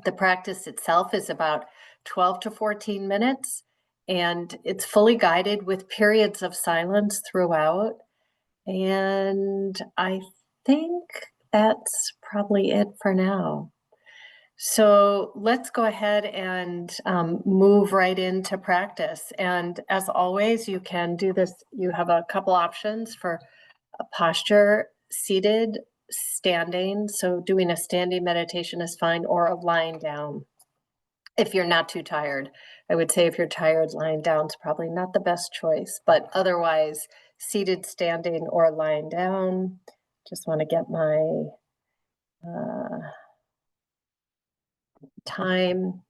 The practice itself is about 12 to 14 minutes, and it's fully guided with periods of silence throughout. And I think that's probably it for now. So let's go ahead and move right into practice. And as always, you can do this. You have a couple options for a posture: seated, standing. So doing a standing meditation is fine, or a lying down if you're not too tired. I would say if you're tired, lying down is probably not the best choice, but otherwise, seated, standing, or lying down. Just want to get my time.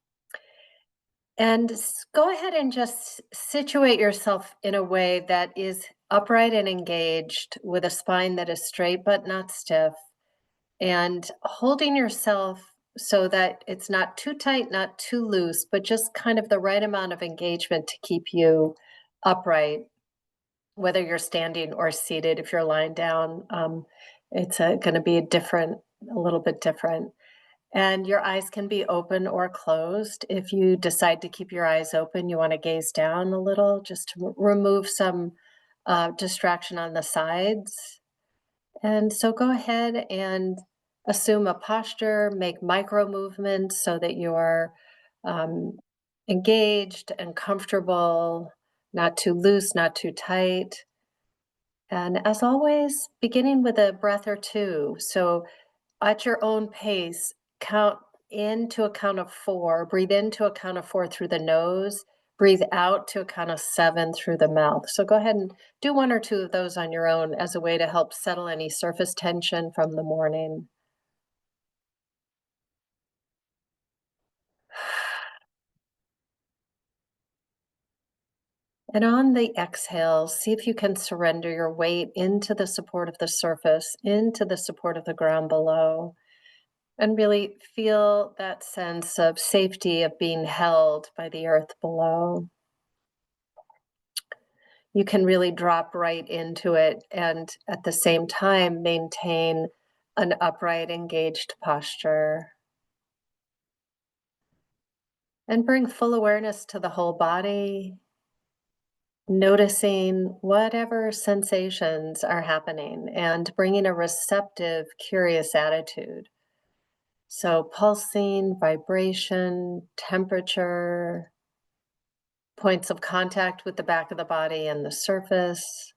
And go ahead and just situate yourself in a way that is upright and engaged, with a spine that is straight but not stiff, and holding yourself so that it's not too tight, not too loose, but just kind of the right amount of engagement to keep you upright, whether you're standing or seated. If you're lying down, it's going to be a little bit different. And your eyes can be open or closed. If you decide to keep your eyes open, you want to gaze down a little just to remove some distraction on the sides. And so go ahead and assume a posture, make micro movements so that you're um, engaged and comfortable, not too loose, not too tight. And as always, beginning with a breath or two. So at your own pace, count in to a count of 4, breathe into a count of 4 through the nose, breathe out to a count of 7 through the mouth. So go ahead and do 1 or 2 of those on your own as a way to help settle any surface tension from the morning. And on the exhale, see if you can surrender your weight into the support of the surface, into the support of the ground below. And really feel that sense of safety, of being held by the earth below. You can really drop right into it and at the same time maintain an upright, engaged posture. And bring full awareness to the whole body, noticing whatever sensations are happening and bringing a receptive, curious attitude. So pulsing, vibration, temperature, points of contact with the back of the body and the surface.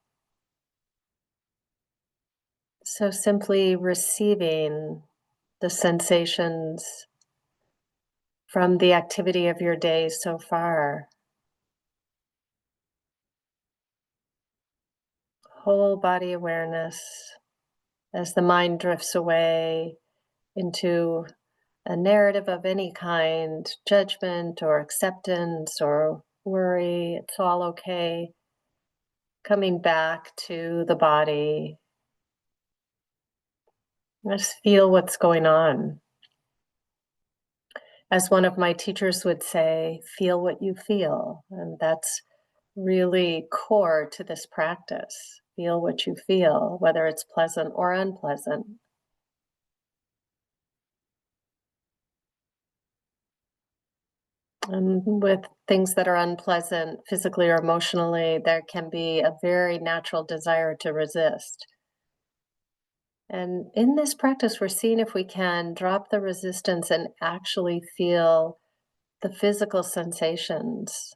So simply receiving the sensations from the activity of your day so far. Whole body awareness as the mind drifts away into a narrative of any kind, judgment or acceptance or worry. It's all okay. Coming back to the body. Just feel what's going on. As one of my teachers would say, feel what you feel. And that's really core to this practice. Feel what you feel, whether it's pleasant or unpleasant. And with things that are unpleasant, physically or emotionally, there can be a very natural desire to resist. And in this practice, we're seeing if we can drop the resistance and actually feel the physical sensations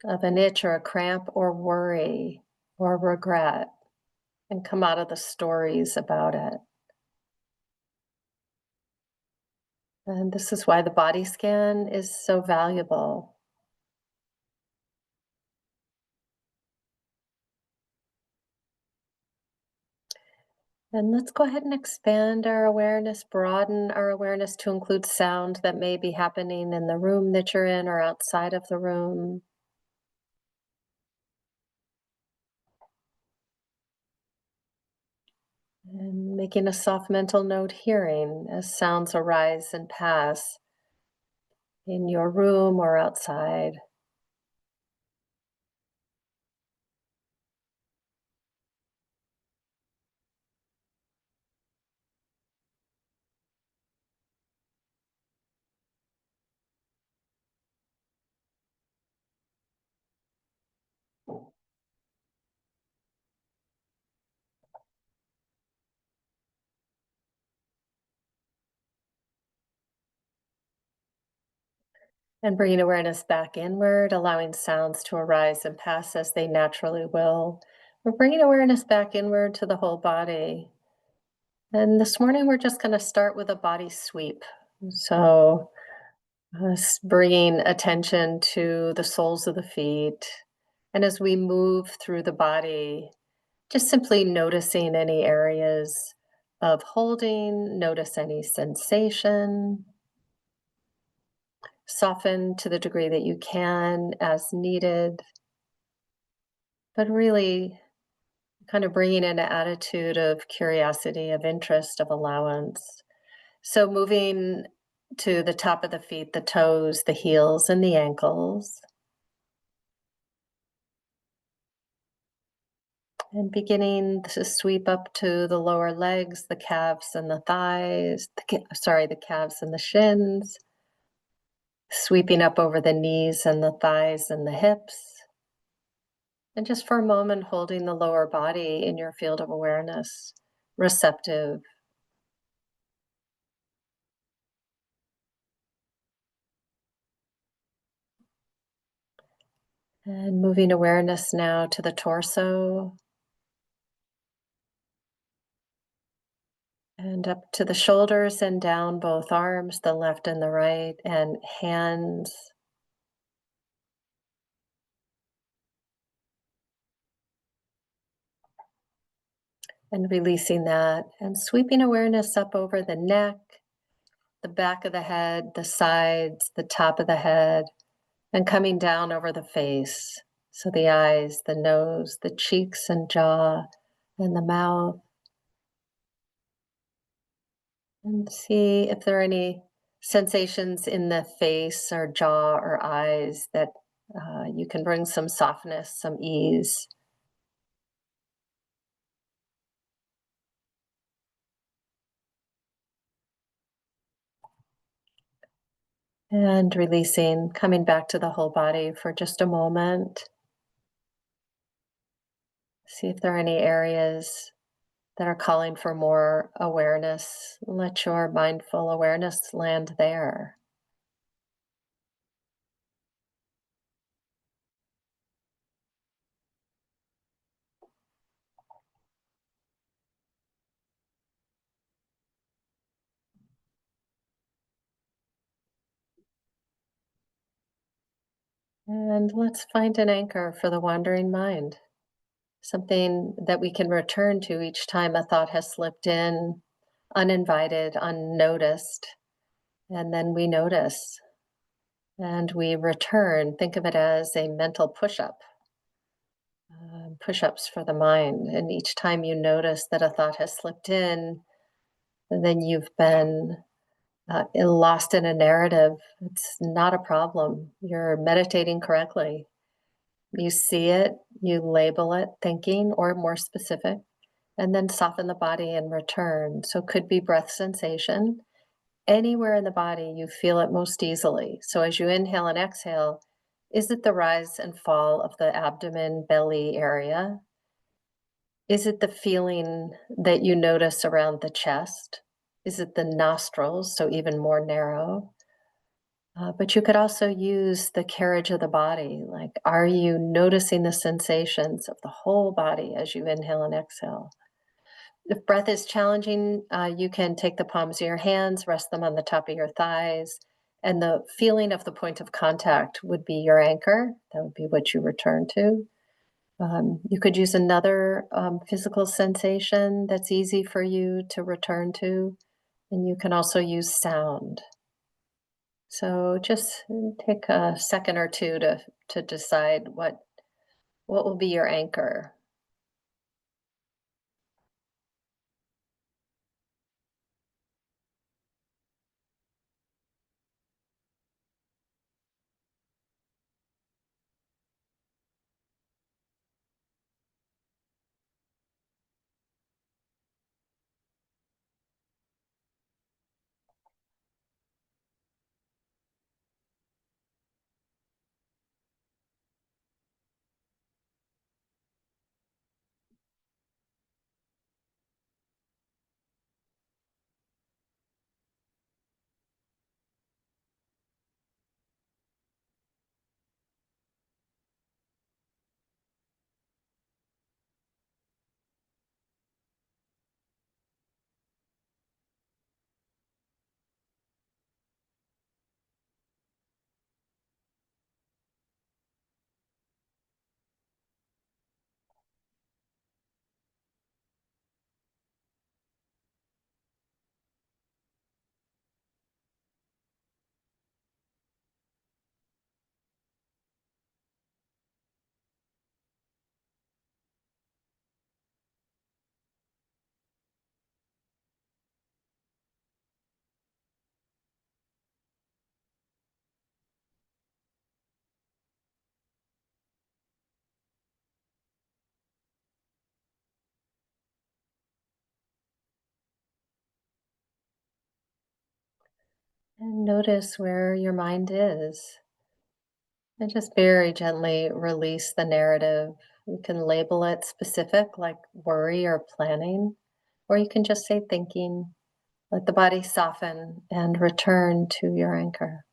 of an itch or a cramp or worry or regret, and come out of the stories about it. And this is why the body scan is so valuable. And let's go ahead and expand our awareness, broaden our awareness to include sound that may be happening in the room that you're in or outside of the room. And making a soft mental note, hearing as sounds arise and pass in your room or outside. And bringing awareness back inward, allowing sounds to arise and pass as they naturally will. We're bringing awareness back inward to the whole body. And this morning, we're just going to start with a body sweep. So, bringing attention to the soles of the feet. And as we move through the body, just simply noticing any areas of holding, notice any sensation, soften to the degree that you can as needed, but really kind of bringing in an attitude of curiosity, of interest, of allowance. So moving to the top of the feet, the toes, the heels, and the ankles, and beginning to sweep up to the lower legs, the calves and the thighs, the calves and the shins, sweeping up over the knees and the thighs and the hips. And just for a moment, holding the lower body in your field of awareness, receptive. And moving awareness now to the torso and up to the shoulders and down both arms, the left and the right, and hands. And releasing that and sweeping awareness up over the neck, the back of the head, the sides, the top of the head, and coming down over the face. So the eyes, the nose, the cheeks and jaw, and the mouth. And see if there are any sensations in the face or jaw or eyes that you can bring some softness, some ease. And releasing, coming back to the whole body for just a moment. See if there are any areas that are calling for more awareness. Let your mindful awareness land there. And let's find an anchor for the wandering mind, something that we can return to each time a thought has slipped in, uninvited, unnoticed. And then we notice and we return. Think of it as a mental push up, push ups for the mind. And each time you notice that a thought has slipped in, then you've been lost in a narrative. It's not a problem. You're meditating correctly. You see it, you label it, thinking, or more specific, and then soften the body and return. So, could be breath sensation. Anywhere in the body you feel it most easily. So, as you inhale and exhale, is it the rise and fall of the abdomen, belly area? Is it the feeling that you notice around the chest? Is it the nostrils, so even more narrow? But you could also use the carriage of the body. Like, are you noticing the sensations of the whole body as you inhale and exhale? If breath is challenging, you can take the palms of your hands, rest them on the top of your thighs, and the feeling of the point of contact would be your anchor. That would be what you return to. You could use another physical sensation that's easy for you to return to, and you can also use sound. So just take a second or two to decide what will be your anchor. And notice where your mind is. And just very gently release the narrative. You can label it specific, like worry or planning, or you can just say thinking. Let the body soften and return to your anchor.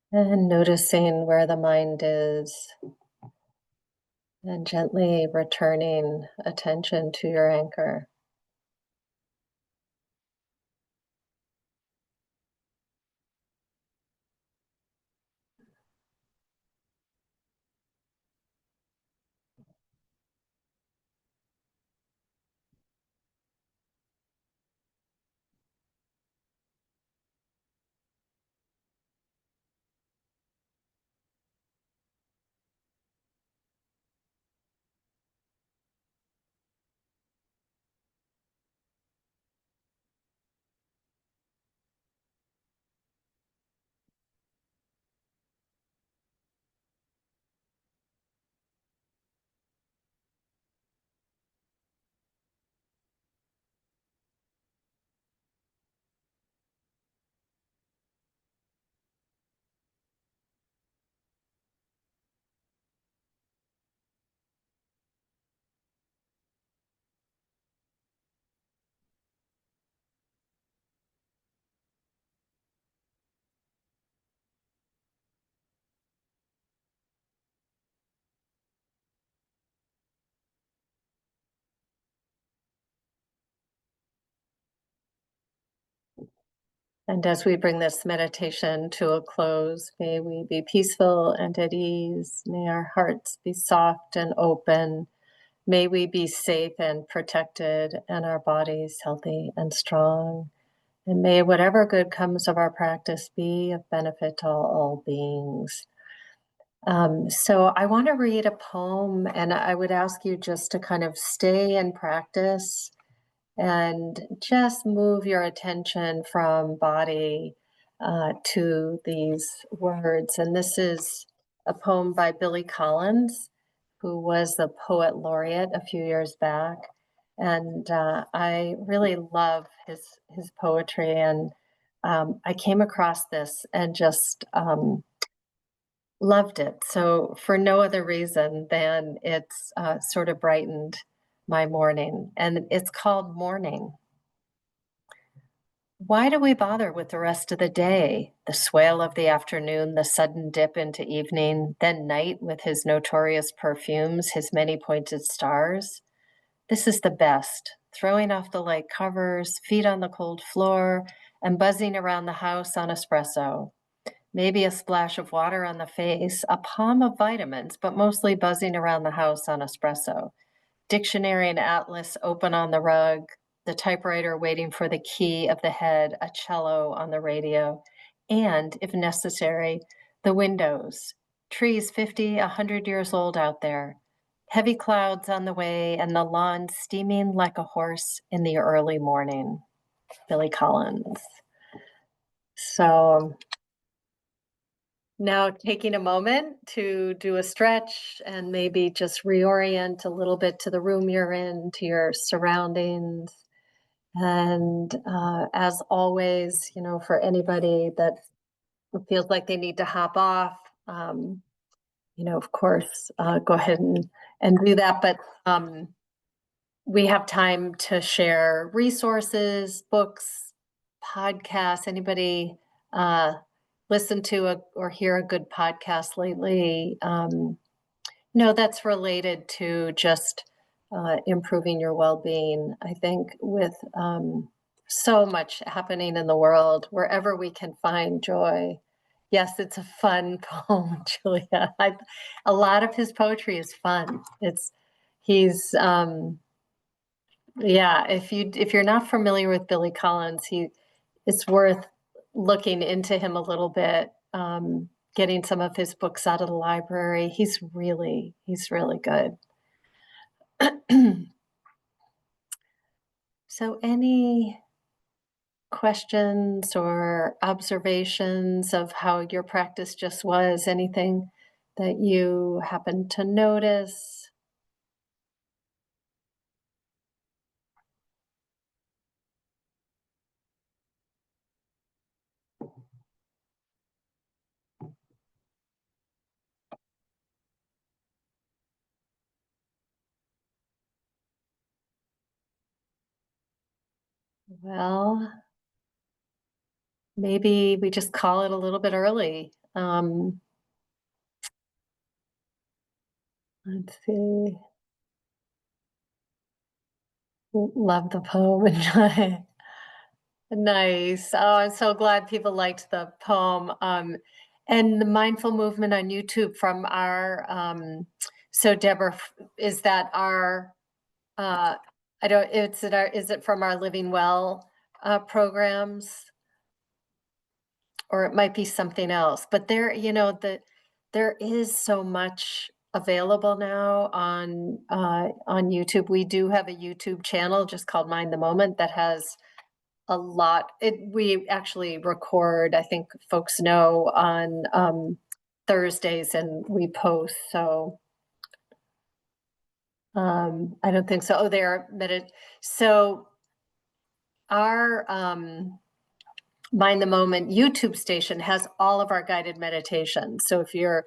And noticing where the mind is, and gently returning attention to your anchor. And as we bring this meditation to a close, may we be peaceful and at ease. May our hearts be soft and open. May we be safe and protected, and our bodies healthy and strong. And may whatever good comes of our practice be of benefit to all beings. So I want to read a poem, and I would ask you just to kind of stay in practice and just move your attention from body to these words. And this is a poem by Billy Collins, who was the poet laureate a few years back. And I really love his poetry. And I came across this and just loved it. So for no other reason than it's sort of brightened my morning, and it's called Morning. Why do we bother with the rest of the day? The swale of the afternoon, the sudden dip into evening, then night with his notorious perfumes, his many pointed stars. This is the best. Throwing off the light covers, feet on the cold floor, and buzzing around the house on espresso. Maybe a splash of water on the face, a palm of vitamins, but mostly buzzing around the house on espresso. Dictionary and atlas open on the rug, the typewriter waiting for the key of the head, a cello on the radio, and, if necessary, the windows. Trees 50, 100 years old out there. Heavy clouds on the way, and the lawn steaming like a horse in the early morning. Billy Collins. So now taking a moment to do a stretch and maybe just reorient a little bit to the room you're in, to your surroundings. And as always, for anybody that feels like they need to hop off, of course, go ahead and do that. But we have time to share resources, books, podcasts. Anybody uh, listen to or hear a good podcast lately? No, that's related to just improving your well-being. I think with so much happening in the world, wherever we can find joy. Yes, it's a fun poem, Julia. A lot of his poetry is fun. He's yeah. If you're not familiar with Billy Collins, it's worth looking into him a little bit. Getting some of his books out of the library. He's really good. So any questions or observations of how your practice just was? Anything that you happen to notice? Well, maybe we just call it a little bit early. Let's see. Love the poem. Nice. Oh, I'm so glad people liked the poem. And the mindful movement on YouTube from our so Deborah, is that our I don't is it from our Living Well programs, or it might be something else. But there is so much available now on YouTube. We do have a YouTube channel just called Mind the Moment that has a lot. We actually record, I think folks know, on Thursdays, and we post. So I don't think so. Oh, they are so our Mind the Moment YouTube station has all of our guided meditations. So if you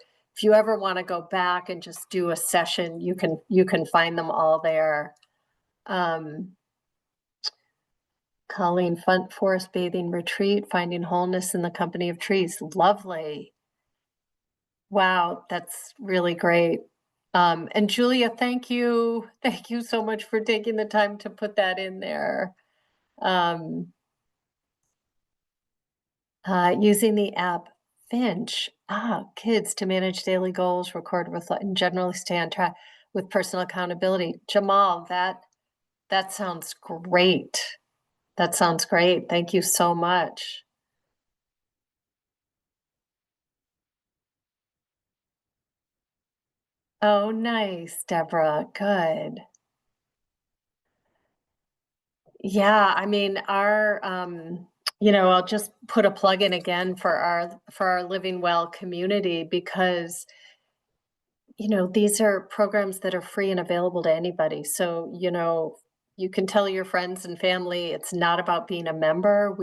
ever want to go back and just do a session, you can find them all there. Colleen, forest bathing retreat, finding wholeness in the company of trees. Lovely. Wow, that's really great. And Julia, thank you. Thank you so much for taking the time to put that in there. Using the app Finch, kids to manage daily goals, record, reflect, and generally stay on track with personal accountability. Jamal, that sounds great. That sounds great. Thank you so much. Oh, nice, Deborah. Good. Yeah, I mean, I'll just put a plug in again for our Living Well community, because these are programs that are free and available to anybody. So, you can tell your friends and family it's not about being a member.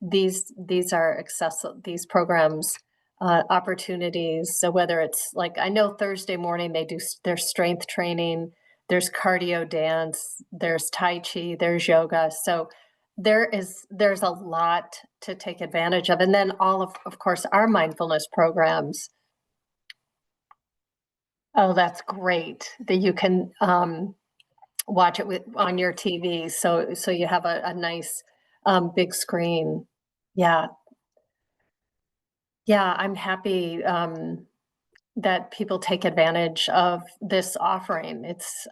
These are accessible, these programs, opportunities. So whether it's like, I know Thursday morning they do their strength training, there's cardio dance, there's Tai Chi, there's yoga. So there's a lot to take advantage of. And then all of course, our mindfulness programs. Oh, that's great that you can watch it on your TV. So you have a nice big screen. Yeah. Yeah, I'm happy that people take advantage of this offering. It's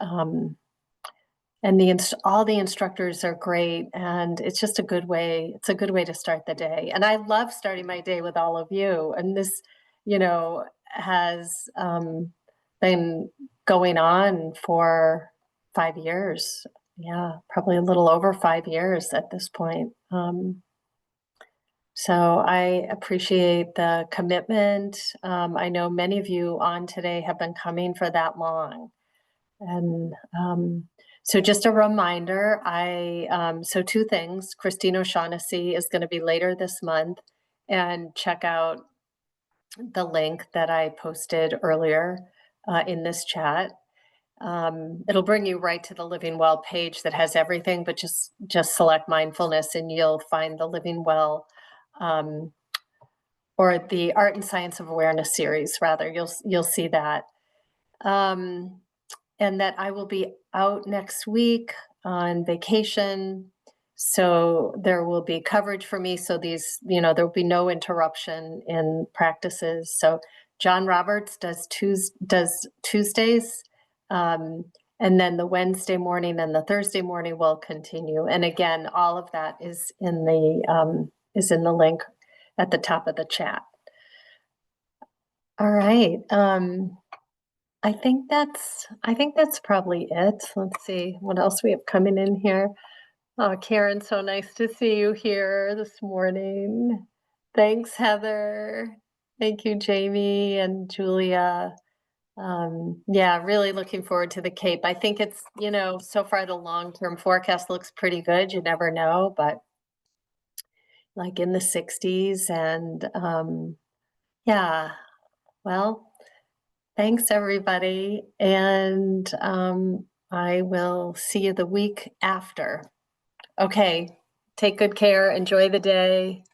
and all the instructors are great, and it's just a good way. It's a good way to start the day. And I love starting my day with all of you. And this, has been going on for 5 years. Yeah, probably a little over 5 years at this point. So I appreciate the commitment. I know many of you on today have been coming for that long. And so just a reminder, so two things. Christine O'Shaughnessy is going to be later this month, and check out the link that I posted earlier in this chat. It'll bring you right to the Living Well page that has everything, but just select mindfulness and you'll find the Living Well or the Art and Science of Awareness series, rather. You'll see that. And that I will be out next week on vacation. So there will be coverage for me. So these, there will be no interruption in practices. So John Roberts does Tuesdays. And then the Wednesday morning and the Thursday morning will continue. And again, all of that is in the link at the top of the chat. All right. I think that's probably it. Let's see what else we have coming in here. Oh, Karen, so nice to see you here this morning. Thanks, Heather. Thank you, Jamie and Julia. Yeah, really looking forward to the Cape. I think it's, so far the long-term forecast looks pretty good. You never know, but like in the 60s. And yeah, well, thanks, everybody. And I will see you the week after. Okay, take good care. Enjoy the day.